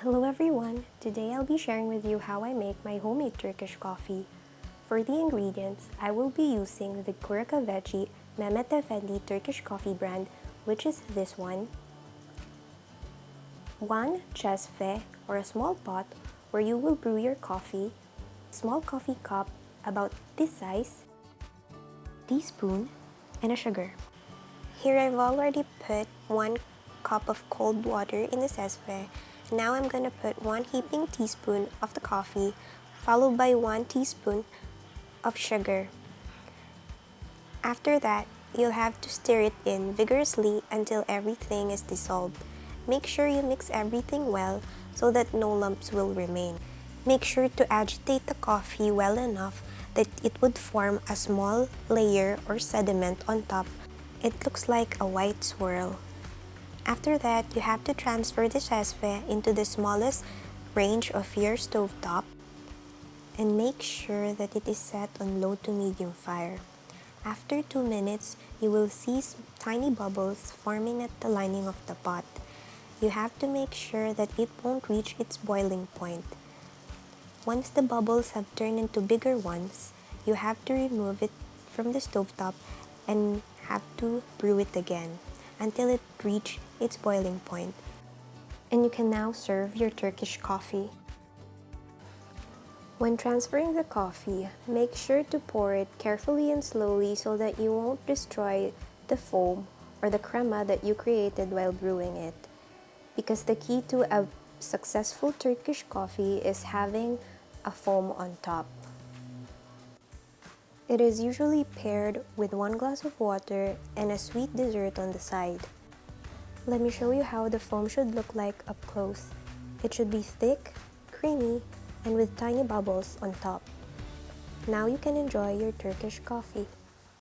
Hello everyone! Today I'll be sharing with you how I make my homemade Turkish coffee. For the ingredients, I will be using the KAHVESİ Mehmet Efendi Turkish coffee brand, which is this one. 1 çesve or a small pot where you will brew your coffee. Small coffee cup about this size. Teaspoon and a sugar. Here I've already put 1 cup of cold water in the çesve. Now I'm going to put 1 heaping teaspoon of the coffee, followed by 1 teaspoon of sugar. After that, you'll have to stir it in vigorously until everything is dissolved. Make sure you mix everything well so that no lumps will remain. Make sure to agitate the coffee well enough that it would form a small layer or sediment on top. It looks like a white swirl. After that, you have to transfer the çesve into the smallest range of your stove top and make sure that it is set on low to medium fire. After 2 minutes, you will see tiny bubbles forming at the lining of the pot. You have to make sure that it won't reach its boiling point. Once the bubbles have turned into bigger ones, you have to remove it from the stovetop and have to brew it again until it reaches its boiling point. And you can now serve your Turkish coffee. When transferring the coffee, make sure to pour it carefully and slowly so that you won't destroy the foam or the crema that you created while brewing it. Because the key to a successful Turkish coffee is having a foam on top. It is usually paired with 1 glass of water and a sweet dessert on the side. Let me show you how the foam should look like up close. It should be thick, creamy, and with tiny bubbles on top. Now you can enjoy your Turkish coffee.